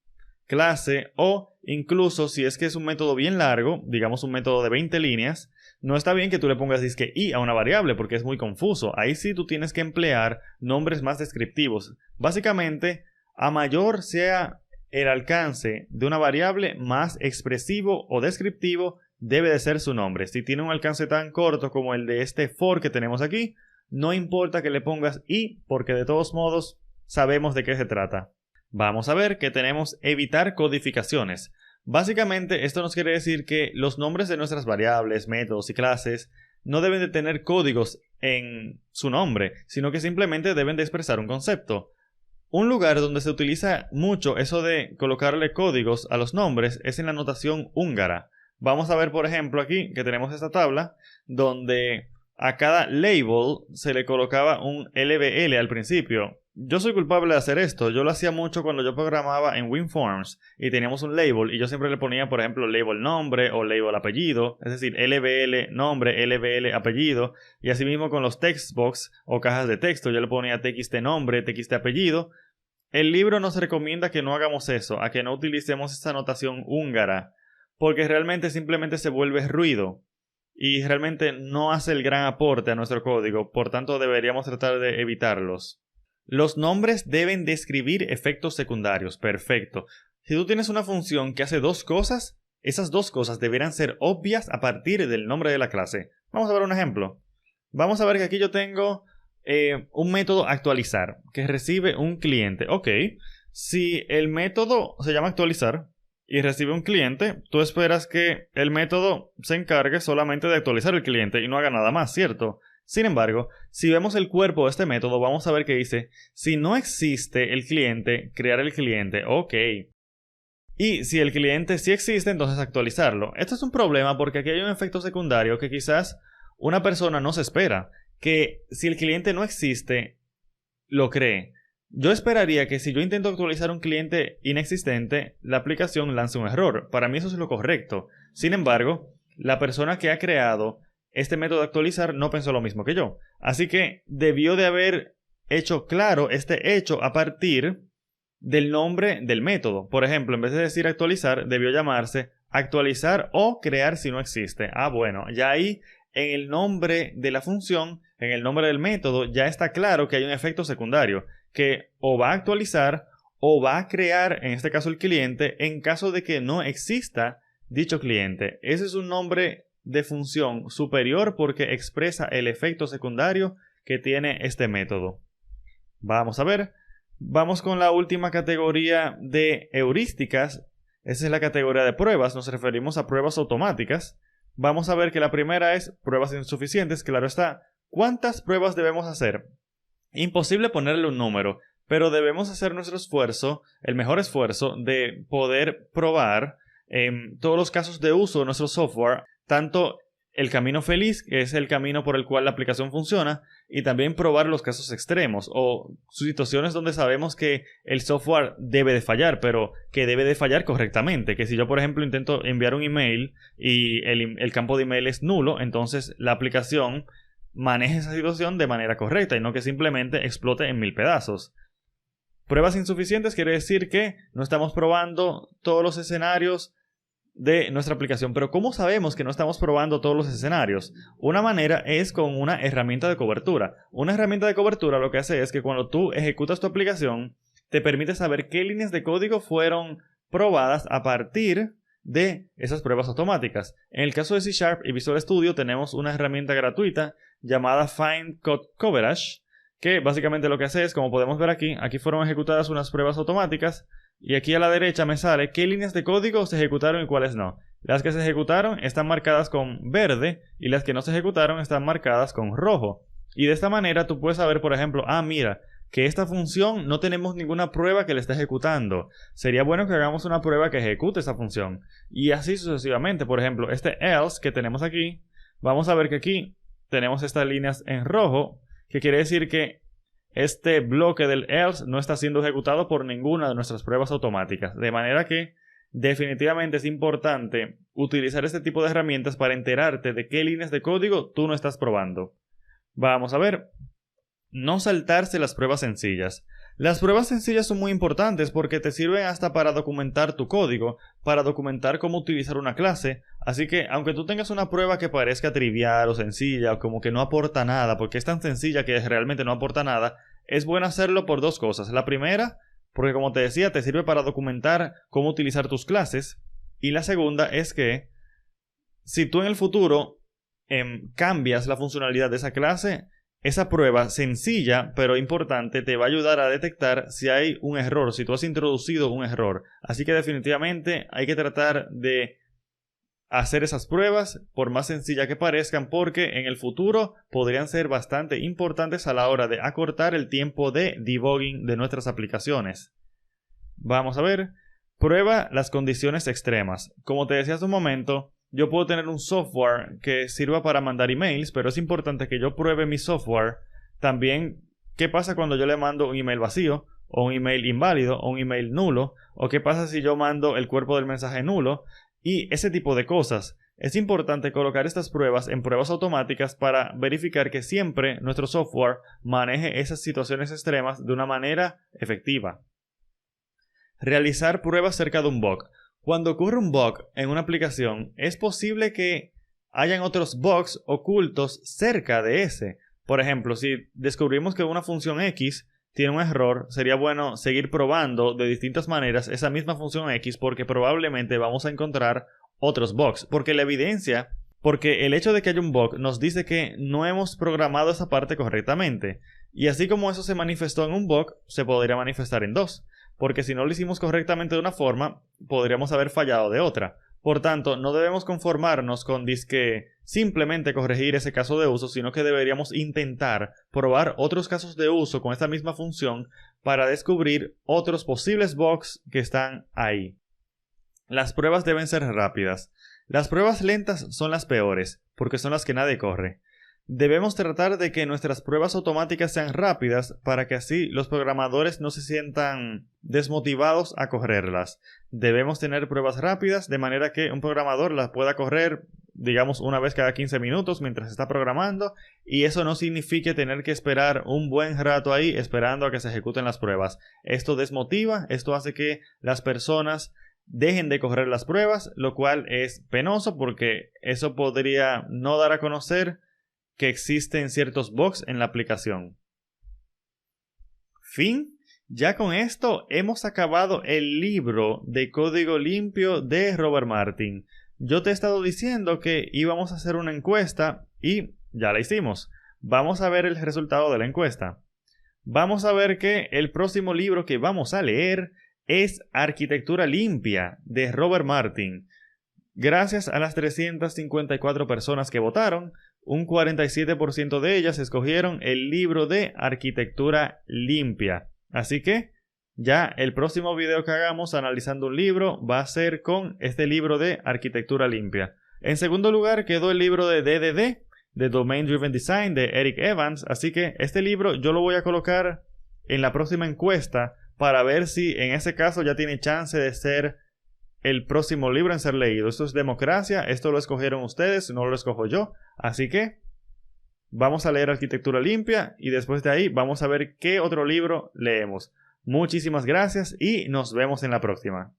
clase, o incluso si es que es un método bien largo, digamos un método de 20 líneas, no está bien que tú le pongas disque i a una variable porque es muy confuso. Ahí sí tú tienes que emplear nombres más descriptivos. Básicamente, a mayor sea el alcance de una variable, más expresivo o descriptivo debe de ser su nombre. Si tiene un alcance tan corto como el de este for que tenemos aquí, no importa que le pongas i porque de todos modos sabemos de qué se trata. Vamos a ver que tenemos evitar codificaciones. Básicamente esto nos quiere decir que los nombres de nuestras variables, métodos y clases no deben de tener códigos en su nombre, sino que simplemente deben de expresar un concepto. Un lugar donde se utiliza mucho eso de colocarle códigos a los nombres es en la notación húngara. Vamos a ver, por ejemplo, aquí que tenemos esta tabla donde a cada label se le colocaba un LBL al principio. Yo soy culpable de hacer esto. Yo lo hacía mucho cuando yo programaba en WinForms y teníamos un label y yo siempre le ponía, por ejemplo, label nombre o label apellido, es decir, LBL nombre, LBL apellido, y así mismo con los textbox o cajas de texto yo le ponía txt nombre, txt apellido. El libro nos recomienda que no hagamos eso, a que no utilicemos esta notación húngara, porque realmente simplemente se vuelve ruido y realmente no hace el gran aporte a nuestro código, por tanto deberíamos tratar de evitarlos. Los nombres deben describir efectos secundarios. Perfecto. Si tú tienes una función que hace dos cosas, esas dos cosas deberán ser obvias a partir del nombre de la clase. Vamos a ver un ejemplo. Vamos a ver que aquí yo tengo un método actualizar que recibe un cliente. Ok, si el método se llama actualizar y recibe un cliente, tú esperas que el método se encargue solamente de actualizar el cliente y no haga nada más, ¿cierto? Sin embargo, si vemos el cuerpo de este método, vamos a ver que dice, si no existe el cliente, crear el cliente. Ok. Y si el cliente sí existe, entonces actualizarlo. Esto es un problema porque aquí hay un efecto secundario que quizás una persona no se espera. Que si el cliente no existe, lo cree. Yo esperaría que si yo intento actualizar un cliente inexistente, la aplicación lance un error. Para mí eso es lo correcto. Sin embargo, la persona que ha creado este método de actualizar no pensó lo mismo que yo. Así que debió de haber hecho claro este hecho a partir del nombre del método. Por ejemplo, en vez de decir actualizar, debió llamarse actualizar o crear si no existe. Ah, bueno, ya ahí en el nombre de la función, en el nombre del método, ya está claro que hay un efecto secundario, que o va a actualizar o va a crear, en este caso el cliente, en caso de que no exista dicho cliente. Ese es un nombre de función superior porque expresa el efecto secundario que tiene este método. Vamos a ver. Vamos con la última categoría de heurísticas. Esa es la categoría de pruebas. Nos referimos a pruebas automáticas. Vamos a ver que la primera es pruebas insuficientes. Claro está. ¿Cuántas pruebas debemos hacer? Imposible ponerle un número, pero debemos hacer nuestro esfuerzo, el mejor esfuerzo de poder probar todos los casos de uso de nuestro software, tanto el camino feliz, que es el camino por el cual la aplicación funciona, y también probar los casos extremos o situaciones donde sabemos que el software debe de fallar, pero que debe de fallar correctamente. Que si yo, por ejemplo, intento enviar un email y el campo de email es nulo, entonces la aplicación maneje esa situación de manera correcta y no que simplemente explote en 1000 pedazos. Pruebas insuficientes quiere decir que no estamos probando todos los escenarios de nuestra aplicación. Pero ¿cómo sabemos que no estamos probando todos los escenarios? Una manera es con una herramienta de cobertura. Una herramienta de cobertura lo que hace es que cuando tú ejecutas tu aplicación, te permite saber qué líneas de código fueron probadas a partir de esas pruebas automáticas. En el caso de C# y Visual Studio tenemos una herramienta gratuita llamada Find Code Coverage, que básicamente lo que hace es, como podemos ver aquí fueron ejecutadas unas pruebas automáticas y aquí a la derecha me sale qué líneas de código se ejecutaron y cuáles no. Las que se ejecutaron están marcadas con verde y las que no se ejecutaron están marcadas con rojo. Y de esta manera tú puedes saber, por ejemplo, mira, que esta función no tenemos ninguna prueba que la esté ejecutando. Sería bueno que hagamos una prueba que ejecute esa función. Y así sucesivamente. Por ejemplo, este else que tenemos aquí, vamos a ver que aquí tenemos estas líneas en rojo, que quiere decir que este bloque del else no está siendo ejecutado por ninguna de nuestras pruebas automáticas. De manera que definitivamente es importante utilizar este tipo de herramientas para enterarte de qué líneas de código tú no estás probando. Vamos a ver. No saltarse las pruebas sencillas. Las pruebas sencillas son muy importantes porque te sirven hasta para documentar tu código, para documentar cómo utilizar una clase. Así que aunque tú tengas una prueba que parezca trivial o sencilla o como que no aporta nada, porque es tan sencilla que realmente no aporta nada, es bueno hacerlo por dos cosas. La primera, porque como te decía, te sirve para documentar cómo utilizar tus clases. Y la segunda es que si tú en el futuro cambias la funcionalidad de esa clase, esa prueba sencilla pero importante te va a ayudar a detectar si hay un error, si tú has introducido un error. Así que definitivamente hay que tratar de hacer esas pruebas por más sencillas que parezcan, porque en el futuro podrían ser bastante importantes a la hora de acortar el tiempo de debugging de nuestras aplicaciones. Vamos a ver. Prueba las condiciones extremas. Como te decía hace un momento, yo puedo tener un software que sirva para mandar emails, pero es importante que yo pruebe mi software también. ¿Qué pasa cuando yo le mando un email vacío, o un email inválido, o un email nulo? ¿O qué pasa si yo mando el cuerpo del mensaje nulo? Y ese tipo de cosas. Es importante colocar estas pruebas en pruebas automáticas para verificar que siempre nuestro software maneje esas situaciones extremas de una manera efectiva. Realizar pruebas cerca de un bug. Cuando ocurre un bug en una aplicación, es posible que hayan otros bugs ocultos cerca de ese. Por ejemplo, si descubrimos que una función X tiene un error, sería bueno seguir probando de distintas maneras esa misma función X, porque probablemente vamos a encontrar otros bugs. Porque el hecho de que haya un bug nos dice que no hemos programado esa parte correctamente. Y así como eso se manifestó en un bug, se podría manifestar en dos. Porque si no lo hicimos correctamente de una forma, podríamos haber fallado de otra. Por tanto, no debemos conformarnos con simplemente corregir ese caso de uso, sino que deberíamos intentar probar otros casos de uso con esta misma función para descubrir otros posibles bugs que están ahí. Las pruebas deben ser rápidas. Las pruebas lentas son las peores, porque son las que nadie corre. Debemos tratar de que nuestras pruebas automáticas sean rápidas para que así los programadores no se sientan desmotivados a correrlas. Debemos tener pruebas rápidas de manera que un programador las pueda correr, digamos, una vez cada 15 minutos mientras está programando, y eso no signifique tener que esperar un buen rato ahí esperando a que se ejecuten las pruebas. Esto desmotiva, esto hace que las personas dejen de correr las pruebas, lo cual es penoso porque eso podría no dar a conocer que existen ciertos bugs en la aplicación. Fin. Ya con esto hemos acabado el libro de código limpio de Robert Martin. Yo te he estado diciendo que íbamos a hacer una encuesta y ya la hicimos. Vamos a ver el resultado de la encuesta. Vamos a ver que el próximo libro que vamos a leer es Arquitectura Limpia de Robert Martin. Gracias a las 354 personas que votaron, un 47% de ellas escogieron el libro de Arquitectura Limpia. Así que ya el próximo video que hagamos analizando un libro va a ser con este libro de Arquitectura Limpia. En segundo lugar quedó el libro de DDD, de Domain Driven Design, de Eric Evans. Así que este libro yo lo voy a colocar en la próxima encuesta para ver si en ese caso ya tiene chance de ser el próximo libro en ser leído. Esto es democracia, esto lo escogieron ustedes, no lo escojo yo. Así que vamos a leer Arquitectura Limpia y después de ahí vamos a ver qué otro libro leemos. Muchísimas gracias y nos vemos en la próxima.